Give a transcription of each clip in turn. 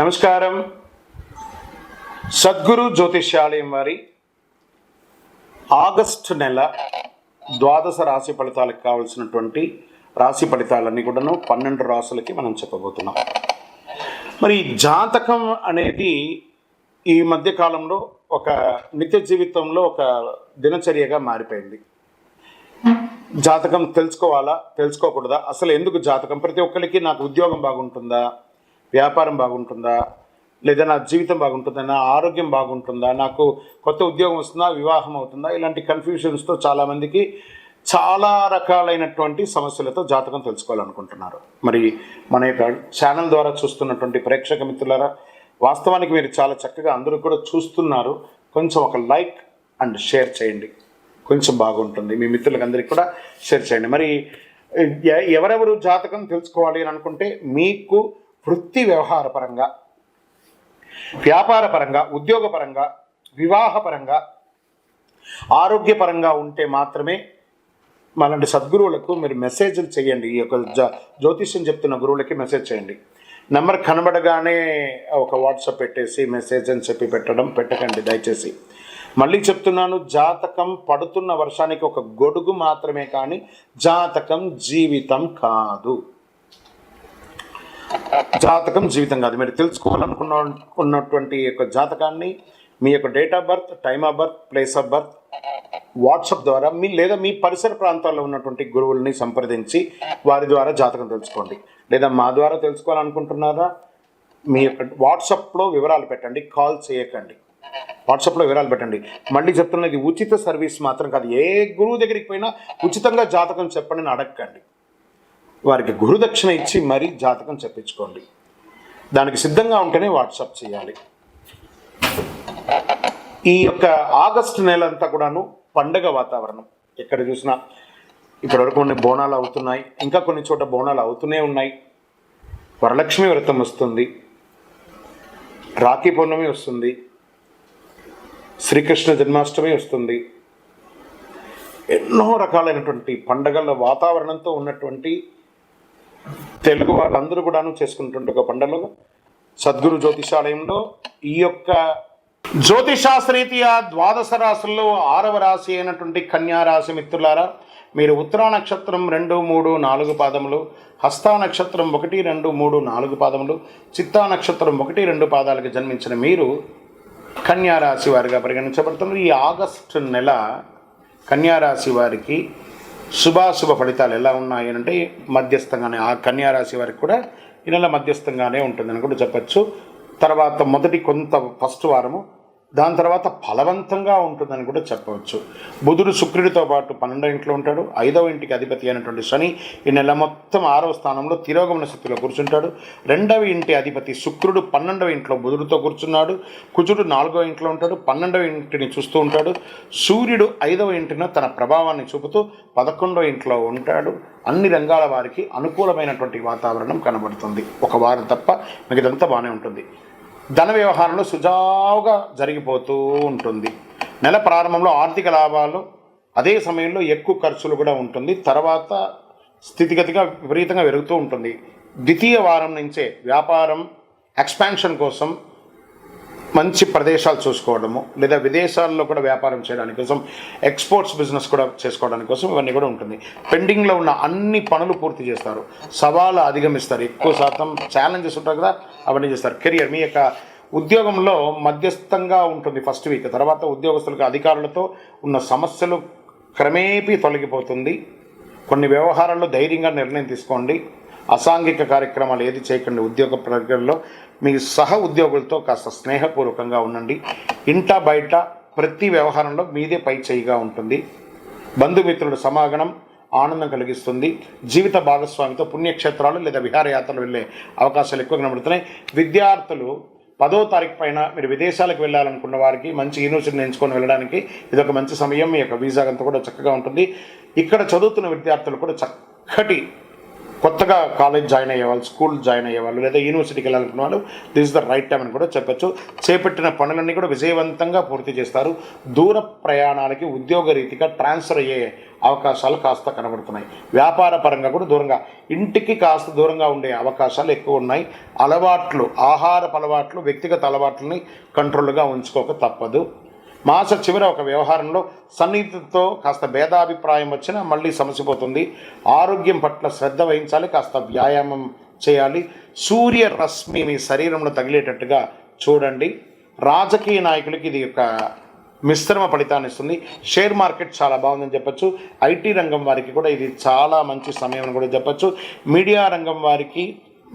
నమస్కారం. సద్గురు జ్యోతిష్యాలయం వారి ఆగస్టు నెల ద్వాదశ రాశి ఫలితాలకు కావాల్సినటువంటి రాశి ఫలితాలన్నీ కూడాను 12 రాశులకి మనం చెప్పబోతున్నాం. మరి జాతకం అనేది ఈ మధ్య కాలంలో ఒక నిత్య జీవితంలో ఒక దినచర్యగా మారిపోయింది. జాతకం తెలుసుకోవాలా, తెలుసుకోకూడదా, అసలు ఎందుకు జాతకం? ప్రతి ఒక్కరికి నాకు ఉద్యోగం బాగుంటుందా, వ్యాపారం బాగుంటుందా, లేదా నా జీవితం బాగుంటుందా, నా ఆరోగ్యం బాగుంటుందా, నాకు కొత్త ఉద్యోగం వస్తుందా, వివాహం అవుతుందా, ఇలాంటి కన్ఫ్యూషన్స్తో చాలామందికి చాలా రకాలైనటువంటి సమస్యలతో జాతకం తెలుసుకోవాలనుకుంటున్నారు. మరి మన యొక్క ఛానల్ ద్వారా చూస్తున్నటువంటి ప్రేక్షక మిత్రులారా, వాస్తవానికి మీరు చాలా చక్కగా అందరూ కూడా చూస్తున్నారు. కొంచెం ఒక లైక్ అండ్ షేర్ చేయండి, కొంచెం బాగుంటుంది. మీ మిత్రులకు అందరికీ కూడా షేర్ చేయండి. మరి ఎవరెవరు జాతకం తెలుసుకోవాలి అని అనుకుంటే, మీకు వృత్తి వ్యవహారపరంగా, వ్యాపారపరంగా, ఉద్యోగపరంగా, వివాహపరంగా, ఆరోగ్యపరంగా ఉంటే మాత్రమే మనలాంటి సద్గురువులకు మీరు మెసేజ్లు చేయండి. ఈ యొక్క జ్యోతిష్యం చెప్తున్న గురువులకి మెసేజ్ చేయండి. నెంబర్ కనబడగానే ఒక వాట్సాప్ పెట్టేసి మెసేజ్ అని చెప్పి పెట్టకండి దయచేసి. మళ్ళీ చెప్తున్నాను, జాతకం పడుతున్న వర్షానికి ఒక గొడుగు మాత్రమే, కానీ జాతకం జీవితం కాదు. జాతకం జీవితం కాదు. మీరు తెలుసుకోవాలనుకున్నటువంటి యొక్క జాతకాన్ని మీ యొక్క date of birth, time of birth, place of birth WhatsApp ద్వారా లేదా మీ పరిసర ప్రాంతాల్లో ఉన్నటువంటి గురువుల్ని సంప్రదించి వారి ద్వారా జాతకం తెలుసుకోండి. లేదా మా ద్వారా తెలుసుకోవాలనుకుంటున్నారా, మీ యొక్క వాట్సాప్లో వివరాలు పెట్టండి, కాల్ చేయకండి. వాట్సాప్లో వివరాలు పెట్టండి. మళ్ళీ చెప్తున్నది ఉచిత సర్వీస్ మాత్రం కాదు. ఏ గురువు దగ్గరికి పోయినా ఉచితంగా జాతకం చెప్పండి అని అడగండి. వారికి గురుదక్షిణ ఇచ్చి మరీ జాతకం చెప్పించుకోండి. దానికి సిద్ధంగా ఉంటేనే వాట్సాప్ చేయాలి. ఈ యొక్క ఆగస్టు నెల అంతా కూడాను పండగ వాతావరణం. ఎక్కడ చూసినా ఇప్పటివరకు కొన్ని బోనాలు అవుతున్నాయి, ఇంకా కొన్ని చోట బోనాలు అవుతూనే ఉన్నాయి. వరలక్ష్మి వ్రతం వస్తుంది, రాఖీ పౌర్ణమి వస్తుంది, శ్రీకృష్ణ జన్మాష్టమి వస్తుంది. ఎన్నో రకాలైనటువంటి పండగల వాతావరణంతో ఉన్నటువంటి తెలుగు వాళ్ళందరూ కూడాను చేసుకున్నటువంటి ఒక పండుగ సద్గురు జ్యోతిషాలయంలో ఈ యొక్క జ్యోతిషాస్త్రీతీయ ద్వాదశ రాశుల్లో 6వ రాశి అయినటువంటి కన్యా రాశి మిత్రులారా, మీరు ఉత్తరా నక్షత్రం 2, 3, 4 పాదములు, హస్తా నక్షత్రం 1, 2, 3, 4 పాదములు, చిత్తా నక్షత్రం 1, 2 పాదాలకు జన్మించిన మీరు కన్యా రాశి వారిగా పరిగణించబడుతున్నారు. ఈ ఆగస్టు నెల కన్యా రాశి వారికి శుభాశుభ ఫలితాలు ఎలా ఉన్నాయి అంటే మధ్యస్థంగానే, ఆ కన్యా రాశి వారికి కూడా ఈ నెల మధ్యస్థంగానే ఉంటుందని కూడా చెప్పచ్చు. తర్వాత ఫస్ట్ వారము, దాని తర్వాత ఫలవంతంగా ఉంటుందని కూడా చెప్పవచ్చు. బుధుడు శుక్రుడితో పాటు 12వ ఇంట్లో ఉంటాడు. 5వ ఇంటికి అధిపతి అయినటువంటి శని ఈ నెల మొత్తం 6వ స్థానంలో తిరోగమన స్థితిలో కూర్చుంటాడు. 2వ ఇంటి అధిపతి శుక్రుడు 12వ ఇంట్లో బుధుడితో కూర్చున్నాడు. కుజుడు 4వ ఇంట్లో ఉంటాడు, 12వ ఇంటిని చూస్తూ ఉంటాడు. సూర్యుడు 5వ ఇంటిని తన ప్రభావాన్ని చూపుతూ 11వ ఇంట్లో ఉంటాడు. అన్ని రంగాల వారికి అనుకూలమైనటువంటి వాతావరణం కనబడుతుంది. ఒక వారం తప్ప మిగతాదంతా బాగానే ఉంటుంది. ధన వ్యవహారంలో సుజావుగా జరిగిపోతూ ఉంటుంది. నెల ప్రారంభంలో ఆర్థిక లాభాలు, అదే సమయంలో ఎక్కువ ఖర్చులు కూడా ఉంటుంది. తర్వాత స్థితిగతిగా విపరీతంగా పెరుగుతూ ఉంటుంది. ద్వితీయ వారం నుంచే వ్యాపారం ఎక్స్పాన్షన్ కోసం మంచి ప్రదేశాలు చూసుకోవడము, లేదా విదేశాల్లో కూడా వ్యాపారం చేయడానికి కోసం, ఎక్స్పోర్ట్స్ బిజినెస్ కూడా చేసుకోవడానికి కోసం ఇవన్నీ కూడా ఉంటుంది. పెండింగ్లో ఉన్న అన్ని పనులు పూర్తి చేస్తారు. సవాలు అధిగమిస్తారు. ఎక్కువ శాతం ఛాలెంజెస్ ఉంటాయి కదా, అవన్నీ చేస్తారు. కెరియర్, మీ యొక్క ఉద్యోగంలో మధ్యస్థంగా ఉంటుంది ఫస్ట్ వీక్. తర్వాత ఉద్యోగస్తులకు అధికారులతో ఉన్న సమస్యలు క్రమేపీ తొలగిపోతుంది. కొన్ని వ్యవహారాల్లో ధైర్యంగా నిర్ణయం తీసుకోండి. అసాంఘిక కార్యక్రమాలు ఏది చేయకండి. ఉద్యోగ ప్రక్రియలో మీ సహ ఉద్యోగులతో కాస్త స్నేహపూర్వకంగా ఉండండి. ఇంట బయట ప్రతి వ్యవహారంలో మీదే పై చేయిగా ఉంటుంది. బంధుమిత్రుల సమాగమం ఆనందం కలిగిస్తుంది. జీవిత భాగస్వామితో పుణ్యక్షేత్రాలు లేదా విహారయాత్రలు వెళ్ళే అవకాశాలు ఎక్కువ కనబడుతున్నాయి. విద్యార్థులు 10వ తారీఖు పైన మీరు విదేశాలకు వెళ్ళాలనుకున్న వారికి మంచి యూనివర్సిటీని ఎంచుకొని వెళ్ళడానికి ఇదొక మంచి సమయం. మీ యొక్క వీసా అంతా కూడా చక్కగా ఉంటుంది. ఇక్కడ చదువుతున్న విద్యార్థులు కూడా చక్కటి కొత్తగా కొత్తగా కాలేజ్ జాయిన్ అయ్యే వాళ్ళు, స్కూల్ జాయిన్ అయ్యే వాళ్ళు, లేదా యూనివర్సిటీకి వెళ్ళాలనుకున్న వాళ్ళు this is the right time అని కూడా చెప్పచ్చు. చేపట్టిన పనులన్నీ కూడా విజయవంతంగా పూర్తి చేస్తారు. దూర ప్రయాణాలకి ఉద్యోగ రీతిగా ట్రాన్స్ఫర్ అయ్యే అవకాశాలు కాస్త కనబడుతున్నాయి. వ్యాపార పరంగా కూడా దూరంగా, ఇంటికి కాస్త దూరంగా ఉండే అవకాశాలు ఎక్కువ ఉన్నాయి. ఆహారపు అలవాట్లు, వ్యక్తిగత అలవాట్లని కంట్రోల్గా ఉంచుకోక తప్పదు. మాస చివర ఒక వ్యవహారంలో సన్నిహితులతో కాస్త భేదాభిప్రాయం వచ్చినా మళ్ళీ సమసిపోతుంది. ఆరోగ్యం పట్ల శ్రద్ధ వహించాలి, కాస్త వ్యాయామం చేయాలి. సూర్యరశ్మి మీ శరీరంలో తగిలేటట్టుగా చూడండి. రాజకీయ నాయకులకి ఇది ఒక మిశ్రమ ఫలితాన్ని ఇస్తుంది. షేర్ మార్కెట్ చాలా బాగుందని చెప్పచ్చు. ఐటీ రంగం వారికి కూడా ఇది చాలా మంచి సమయం అని కూడా చెప్పచ్చు. మీడియా రంగం వారికి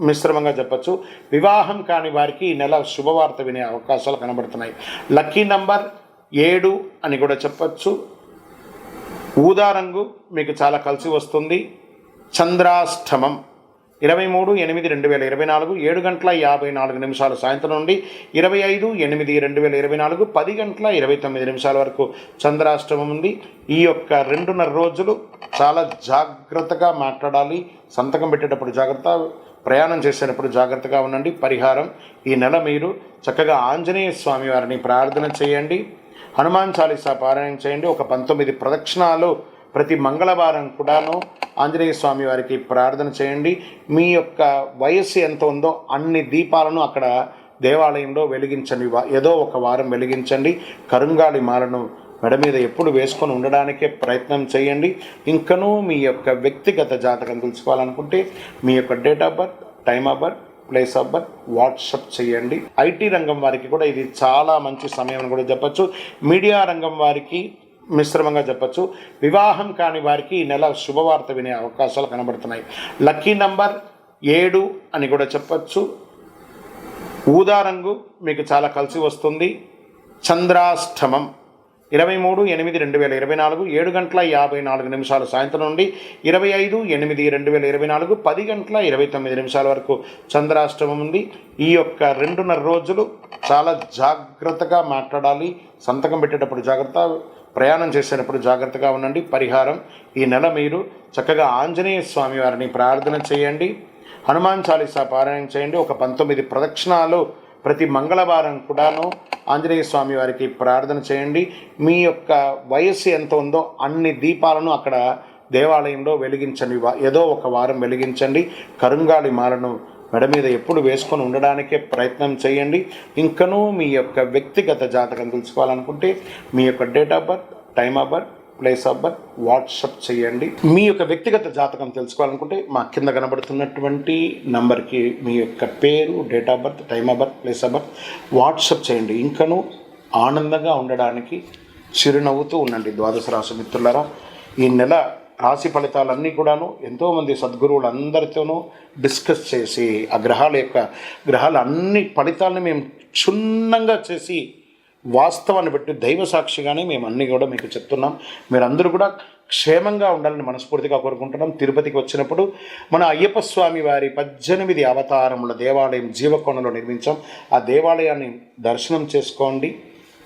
మిశ్రమంగా చెప్పచ్చు. వివాహం కాని వారికి ఈ నెల శుభవార్త వినే అవకాశాలు కనబడుతున్నాయి. లక్కీ నంబర్ 7 అని కూడా చెప్పచ్చు. ఊదా రంగు మీకు చాలా కలిసి వస్తుంది. చంద్రాష్టమం 23/8/2024 7:54 సాయంత్రం నుండి 25/8/2024 10:29 వరకు చంద్రాష్టమం ఉంది. ఈ యొక్క 2.5 రోజులు చాలా జాగ్రత్తగా మాట్లాడాలి. సంతకం పెట్టేటప్పుడు జాగ్రత్త, ప్రయాణం చేసేటప్పుడు జాగ్రత్తగా ఉండండి. పరిహారం, ఈ నెల మీరు చక్కగా ఆంజనేయ స్వామి వారిని ప్రార్థన చేయండి. హనుమాన్ చాలీసా పారాయణం చేయండి. ఒక 19 ప్రదక్షిణాలు ప్రతి మంగళవారం కూడాను ఆంజనేయ స్వామి వారికి ప్రార్థన చేయండి. మీ యొక్క వయస్సు ఎంత ఉందో అన్ని దీపాలను అక్కడ దేవాలయంలో వెలిగించండి. ఏదో ఒక వారం వెలిగించండి. కరుంగాలి మాలను మెడ మీద ఎప్పుడు వేసుకొని ఉండడానికే ప్రయత్నం చేయండి. ఇంకనూ మీ యొక్క వ్యక్తిగత జాతకం తెలుసుకోవాలనుకుంటే మీ యొక్క date of birth, time of birth, place of birth WhatsApp చేయండి. ఐటీ రంగం వారికి కూడా ఇది చాలా మంచి సమయం అని కూడా చెప్పచ్చు. మీడియా రంగం వారికి మిశ్రమంగా చెప్పచ్చు. వివాహం కాని వారికి ఈ నెల శుభవార్త వినే అవకాశాలు కనబడుతున్నాయి. లక్కీ నంబర్ 7 అని కూడా చెప్పచ్చు. ఊదా రంగు మీకు చాలా కలిసి వస్తుంది. చంద్రాష్టమం 23/8/2024 7:54 సాయంత్రం నుండి 25/8/2024 10:29 వరకు చంద్రాష్టమం ఉంది. ఈ యొక్క 2.5 రోజులు చాలా జాగ్రత్తగా మాట్లాడాలి. సంతకం పెట్టేటప్పుడు జాగ్రత్త, ప్రయాణం చేసేటప్పుడు జాగ్రత్తగా ఉండండి. పరిహారం, ఈ నెల మీరు చక్కగా ఆంజనేయ స్వామి వారిని ప్రార్థన చేయండి. హనుమాన్ చాలీసా పారాయణం చేయండి. ఒక 19 ప్రదక్షిణాలు ప్రతి మంగళవారం కూడాను ఆంజనేయ స్వామి వారికి ప్రార్థన చేయండి. మీ యొక్క వయస్సు ఎంత ఉందో అన్ని దీపాలను అక్కడ దేవాలయంలో వెలిగించండి. ఏదో ఒక వారం వెలిగించండి. కరుంగాలి మాలను మెడ మీద ఎప్పుడు వేసుకొని ఉండడానికే ప్రయత్నం చేయండి. ఇంకనూ మీ యొక్క వ్యక్తిగత జాతకం తెలుసుకోవాలనుకుంటే మీ యొక్క date of birth, time of birth, place of birth WhatsApp చేయండి. మీ యొక్క వ్యక్తిగత జాతకం తెలుసుకోవాలనుకుంటే మా కింద కనబడుతున్నటువంటి నంబర్కి మీ యొక్క పేరు, date of birth, time of birth, place of birth WhatsApp చేయండి. ఇంకనూ ఆనందంగా ఉండడానికి చిరునవ్వుతూ ఉండండి. ద్వాదశ రాశి మిత్రులారా, ఈ నెల రాశి ఫలితాలన్నీ కూడాను ఎంతోమంది సద్గురువులందరితోనూ డిస్కస్ చేసి ఆ గ్రహాల అన్ని ఫలితాలని మేము క్షుణ్ణంగా చేసి వాస్తవాన్ని బట్టి దైవ సాక్షిగానే మేము అన్నీ కూడా మీకు చెప్తున్నాం. మీరందరూ కూడా క్షేమంగా ఉండాలని మనస్ఫూర్తిగా కోరుకుంటున్నాం. తిరుపతికి వచ్చినప్పుడు మన అయ్యప్ప స్వామి వారి 18 అవతారముల దేవాలయం జీవకోణంలో నిర్మించాం. ఆ దేవాలయాన్ని దర్శనం చేసుకోండి.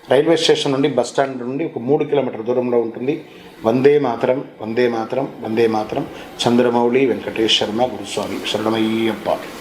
రైల్వే స్టేషన్ నుండి, బస్ స్టాండ్ నుండి ఒక 3 కిలోమీటర్ దూరంలో ఉంటుంది. వందే మాతరం, వందే మాతరం, వందే మాతరం. చంద్రమౌళి వెంకటేష్ శర్మ గురుస్వామి. శరణమయ్యప్ప.